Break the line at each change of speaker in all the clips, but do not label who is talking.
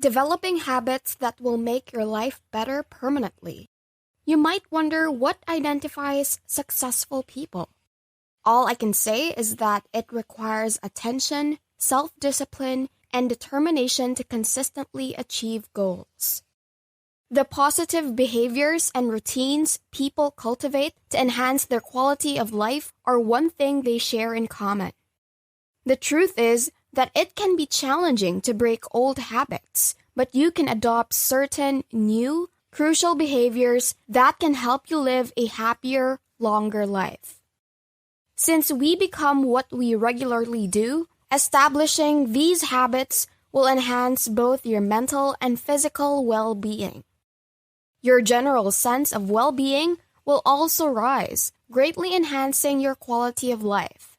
developing habits that will make your life better permanently. You might wonder what identifies successful people. All I can say is that it requires attention, self-discipline, and determination to consistently achieve goals. The positive behaviors and routines people cultivate to enhance their quality of life are one thing they share in common. The truth is that it can be challenging to break old habits, but you can adopt certain new, crucial behaviors that can help you live a happier, longer life. Since we become what we regularly do, establishing these habits will enhance both your mental and physical well-being. Your general sense of well-being will also rise, greatly enhancing your quality of life.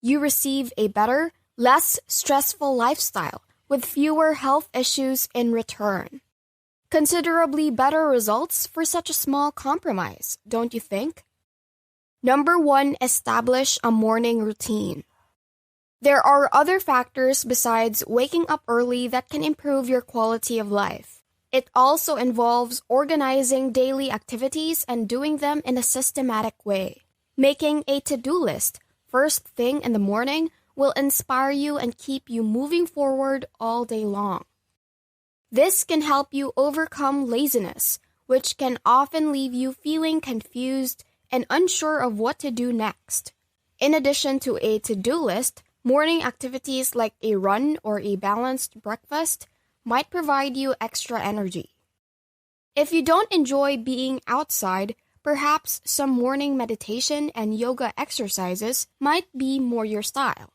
You receive a better, less stressful lifestyle with fewer health issues in return. Considerably better results for such a small compromise, don't you think? Number 1, establish a morning routine. There are other factors besides waking up early that can improve your quality of life. It also involves organizing daily activities and doing them in a systematic way. Making a to-do list first thing in the morning will inspire you and keep you moving forward all day long. This can help you overcome laziness, which can often leave you feeling confused and unsure of what to do next. In addition to a to-do list, morning activities like a run or a balanced breakfast might provide you extra energy. If you don't enjoy being outside, perhaps some morning meditation and yoga exercises might be more your style.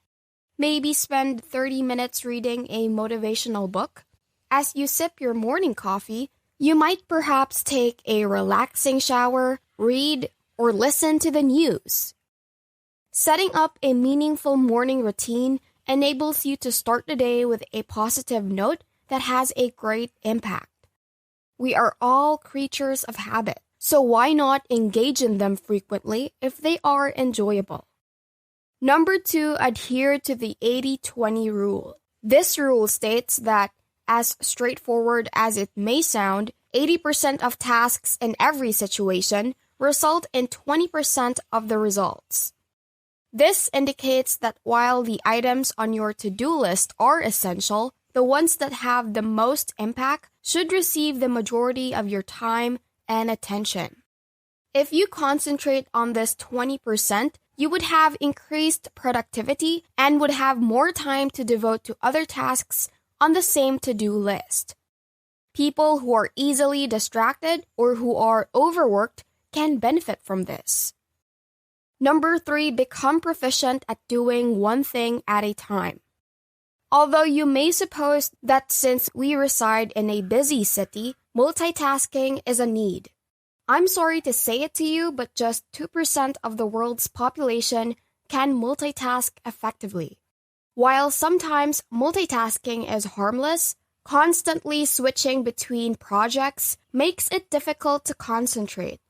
Maybe spend 30 minutes reading a motivational book. As you sip your morning coffee, you might perhaps take a relaxing shower, read, or listen to the news. Setting up a meaningful morning routine enables you to start the day with a positive note that has a great impact. We are all creatures of habit, so why not engage in them frequently if they are enjoyable? Number 2, adhere to the 80-20 rule. This rule states that, as straightforward as it may sound, 80% of tasks in every situation result in 20% of the results. This indicates that while the items on your to-do list are essential, the ones that have the most impact should receive the majority of your time and attention. If you concentrate on this 20%, you would have increased productivity and would have more time to devote to other tasks on the same to-do list. People who are easily distracted or who are overworked can benefit from this. Number 3, become proficient at doing one thing at a time. Although you may suppose that since we reside in a busy city, multitasking is a need. I'm sorry to say it to you, but just 2% of the world's population can multitask effectively. While sometimes multitasking is harmless, constantly switching between projects makes it difficult to concentrate.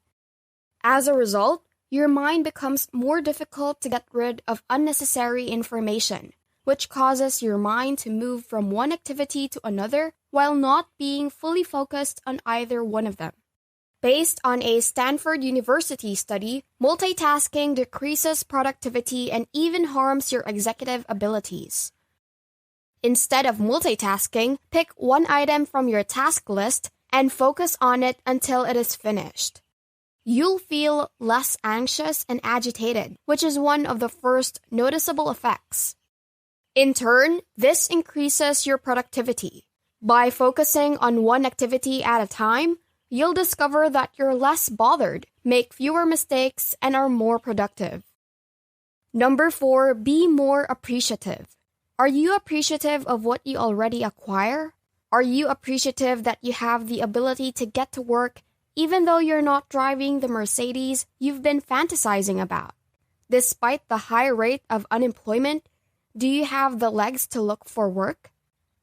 As a result, your mind becomes more difficult to get rid of unnecessary information, which causes your mind to move from one activity to another while not being fully focused on either one of them. Based on a Stanford University study, multitasking decreases productivity and even harms your executive abilities. Instead of multitasking, pick one item from your task list and focus on it until it is finished. You'll feel less anxious and agitated, which is one of the first noticeable effects. In turn, this increases your productivity. By focusing on one activity at a time, you'll discover that you're less bothered, make fewer mistakes, and are more productive. Number 4, be more appreciative. Are you appreciative of what you already acquire? Are you appreciative that you have the ability to get to work even though you're not driving the Mercedes you've been fantasizing about? Despite the high rate of unemployment, do you have the legs to look for work?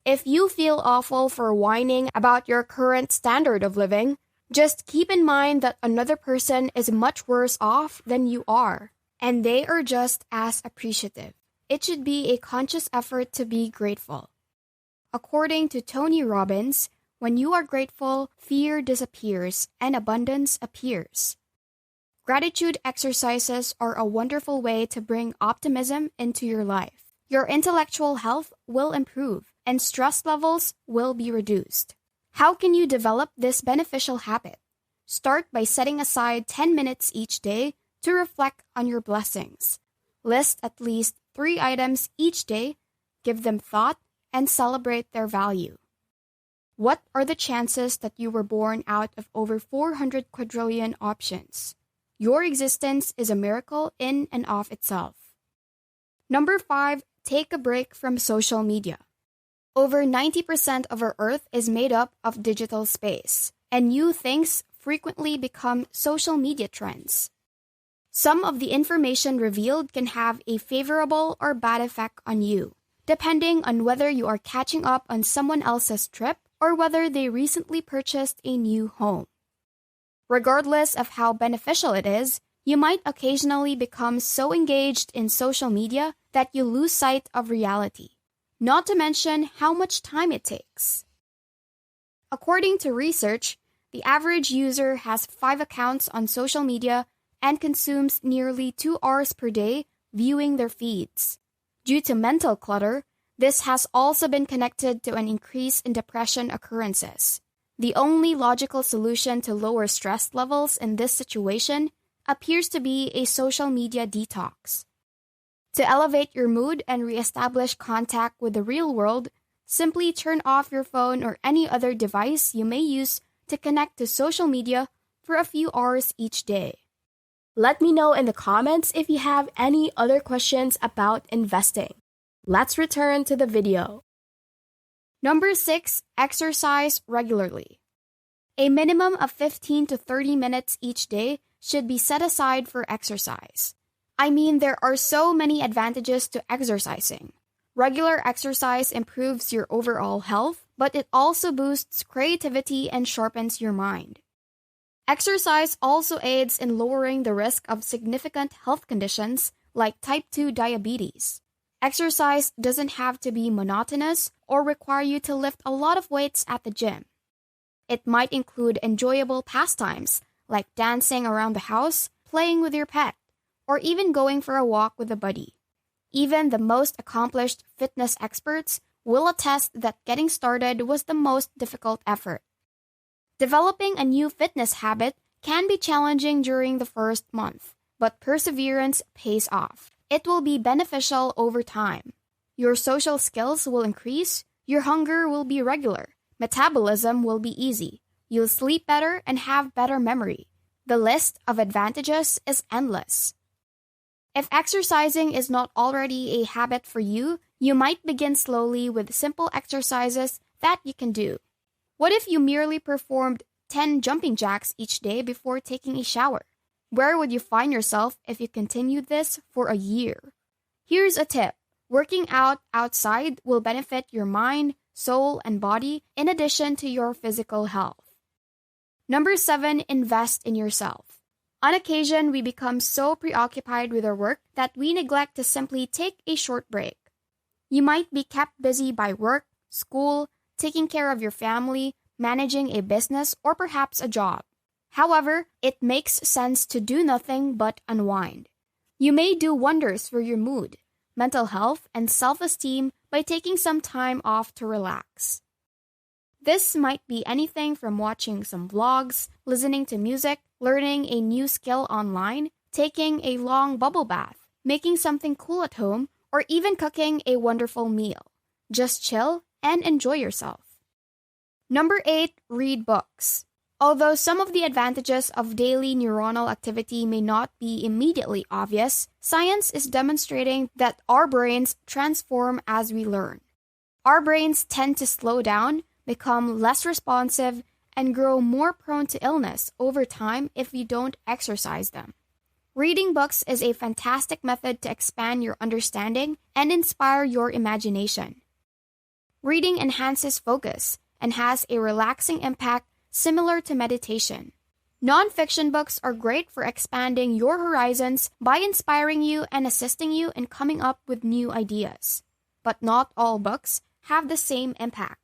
If you feel awful for whining about your current standard of living, just keep in mind that another person is much worse off than you are, and they are just as appreciative. It should be a conscious effort to be grateful. According to Tony Robbins, when you are grateful, fear disappears and abundance appears. Gratitude exercises are a wonderful way to bring optimism into your life. Your intellectual health will improve and stress levels will be reduced. How can you develop this beneficial habit? Start by setting aside 10 minutes each day to reflect on your blessings. List at least 3 items each day, give them thought, and celebrate their value. What are the chances that you were born out of over 400 quadrillion options? Your existence is a miracle in and of itself. Number 5, take a break from social media. Over 90% of our Earth is made up of digital space, and new things frequently become social media trends. Some of the information revealed can have a favorable or bad effect on you, depending on whether you are catching up on someone else's trip or whether they recently purchased a new home. Regardless of how beneficial it is, you might occasionally become so engaged in social media that you lose sight of reality, not to mention how much time it takes. According to research, the average user has 5 accounts on social media and consumes nearly 2 hours per day viewing their feeds. Due to mental clutter, this has also been connected to an increase in depression occurrences. The only logical solution to lower stress levels in this situation appears to be a social media detox. To elevate your mood and reestablish contact with the real world, simply turn off your phone or any other device you may use to connect to social media for a few hours each day. Let me know in the comments if you have any other questions about investing. Let's return to the video. Number 6, exercise regularly. A minimum of 15 to 30 minutes each day should be set aside for exercise. I mean, there are so many advantages to exercising. Regular exercise improves your overall health, but it also boosts creativity and sharpens your mind. Exercise also aids in lowering the risk of significant health conditions like type 2 diabetes. Exercise doesn't have to be monotonous or require you to lift a lot of weights at the gym. It might include enjoyable pastimes like dancing around the house, playing with your pet, or even going for a walk with a buddy. Even the most accomplished fitness experts will attest that getting started was the most difficult effort. Developing a new fitness habit can be challenging during the first month, but perseverance pays off. It will be beneficial over time. Your social skills will increase, your hunger will be regular, metabolism will be easy, you'll sleep better and have better memory. The list of advantages is endless. If exercising is not already a habit for you, you might begin slowly with simple exercises that you can do. What if you merely performed 10 jumping jacks each day before taking a shower? Where would you find yourself if you continued this for a year? Here's a tip. Working out outside will benefit your mind, soul, and body in addition to your physical health. Number 7, invest in yourself. On occasion, we become so preoccupied with our work that we neglect to simply take a short break. You might be kept busy by work, school, taking care of your family, managing a business, or perhaps a job. However, it makes sense to do nothing but unwind. You may do wonders for your mood, mental health, and self-esteem by taking some time off to relax. This might be anything from watching some vlogs, listening to music, learning a new skill online, taking a long bubble bath, making something cool at home, or even cooking a wonderful meal. Just chill and enjoy yourself. Number 8, read books. Although some of the advantages of daily neuronal activity may not be immediately obvious, science is demonstrating that our brains transform as we learn. Our brains tend to slow down, become less responsive, and grow more prone to illness over time if we don't exercise them. Reading books is a fantastic method to expand your understanding and inspire your imagination. Reading enhances focus and has a relaxing impact similar to meditation. Non-fiction books are great for expanding your horizons by inspiring you and assisting you in coming up with new ideas. But not all books have the same impact.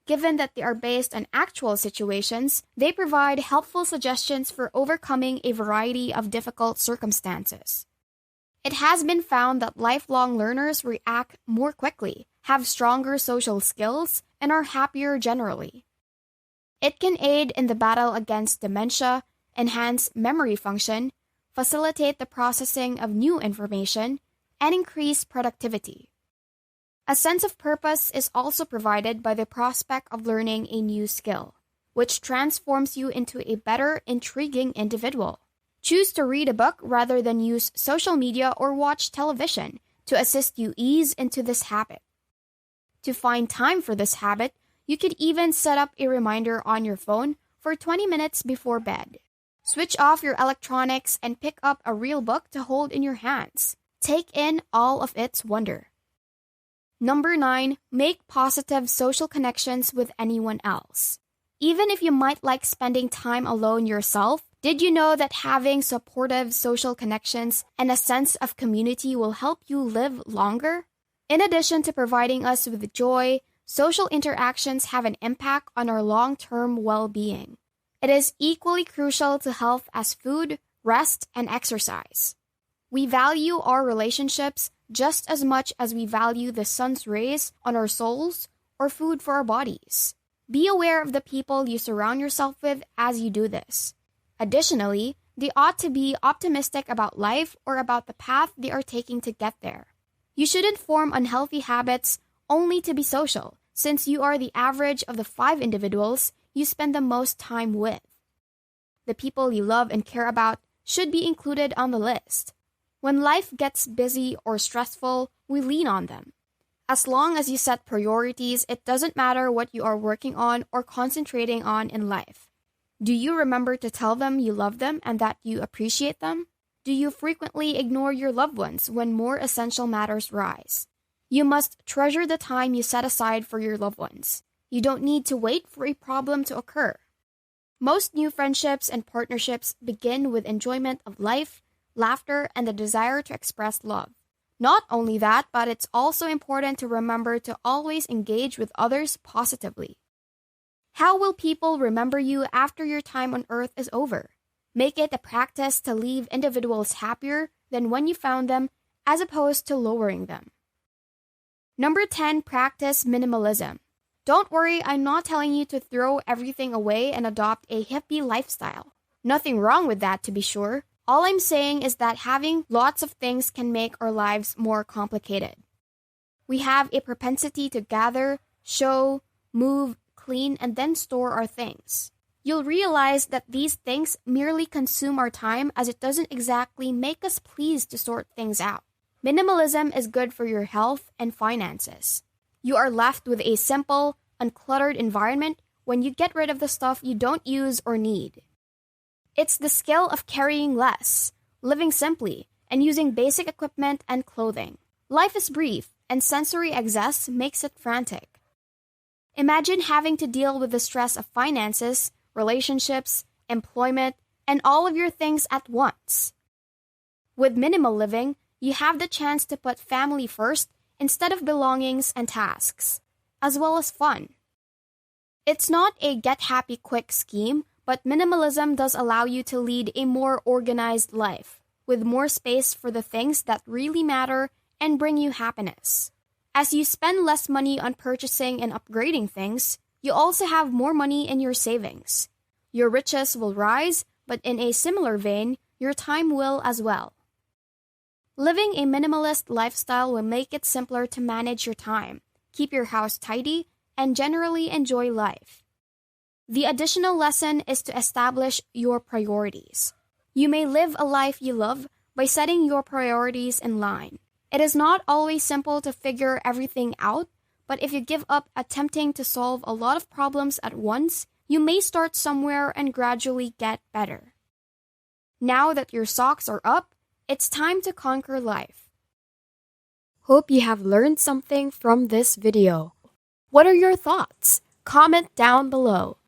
Given that they are based on actual situations, they provide helpful suggestions for overcoming a variety of difficult circumstances. It has been found that lifelong learners react more quickly, have stronger social skills, and are happier generally. It can aid in the battle against dementia, enhance memory function, facilitate the processing of new information, and increase productivity. A sense of purpose is also provided by the prospect of learning a new skill, which transforms you into a better, intriguing individual. Choose to read a book rather than use social media or watch television to assist you ease into this habit. To find time for this habit, you could even set up a reminder on your phone for 20 minutes before bed. Switch off your electronics and pick up a real book to hold in your hands. Take in all of its wonder. Number 9, make positive social connections with anyone else. Even if you might like spending time alone yourself, did you know that having supportive social connections and a sense of community will help you live longer? In addition to providing us with joy, social interactions have an impact on our long-term well-being. It is equally crucial to health as food, rest, and exercise. We value our relationships just as much as we value the sun's rays on our souls or food for our bodies. Be aware of the people you surround yourself with as you do this. Additionally, they ought to be optimistic about life or about the path they are taking to get there. You shouldn't form unhealthy habits only to be social, since you are the average of the 5 individuals you spend the most time with. The people you love and care about should be included on the list. When life gets busy or stressful, we lean on them. As long as you set priorities, it doesn't matter what you are working on or concentrating on in life. Do you remember to tell them you love them and that you appreciate them? Do you frequently ignore your loved ones when more essential matters rise? You must treasure the time you set aside for your loved ones. You don't need to wait for a problem to occur. Most new friendships and partnerships begin with enjoyment of life, laughter, and the desire to express love. Not only that, but it's also important to remember to always engage with others positively. How will people remember you after your time on Earth is over? Make it a practice to leave individuals happier than when you found them, as opposed to lowering them. Number 10, practice minimalism. Don't worry, I'm not telling you to throw everything away and adopt a hippie lifestyle. Nothing wrong with that, to be sure. All I'm saying is that having lots of things can make our lives more complicated. We have a propensity to gather, show, move, clean, and then store our things. You'll realize that these things merely consume our time, as it doesn't exactly make us pleased to sort things out. Minimalism is good for your health and finances. You are left with a simple, uncluttered environment when you get rid of the stuff you don't use or need. It's the skill of carrying less, living simply, and using basic equipment and clothing. Life is brief, and sensory excess makes it frantic. Imagine having to deal with the stress of finances, relationships, employment, and all of your things at once. With minimal living, you have the chance to put family first instead of belongings and tasks, as well as fun. It's not a get-happy-quick scheme, but minimalism does allow you to lead a more organized life, with more space for the things that really matter and bring you happiness. As you spend less money on purchasing and upgrading things, you also have more money in your savings. Your riches will rise, but in a similar vein, your time will as well. Living a minimalist lifestyle will make it simpler to manage your time, keep your house tidy, and generally enjoy life. The additional lesson is to establish your priorities. You may live a life you love by setting your priorities in line. It is not always simple to figure everything out, but if you give up attempting to solve a lot of problems at once, you may start somewhere and gradually get better. Now that your socks are up, it's time to conquer life. Hope you have learned something from this video. What are your thoughts? Comment down below.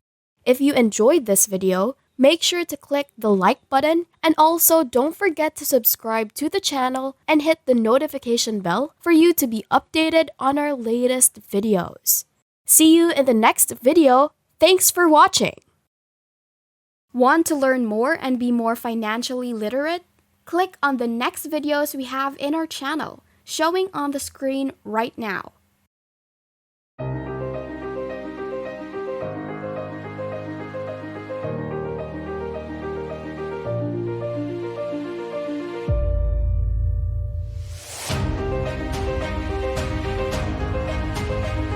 If you enjoyed this video, make sure to click the like button And also, don't forget to subscribe to the channel and hit the notification bell for you to be updated on our latest videos. See you in the next video. Thanks for watching! Want to learn more and be more financially literate? Click on the next videos we have in our channel, showing on the screen right now.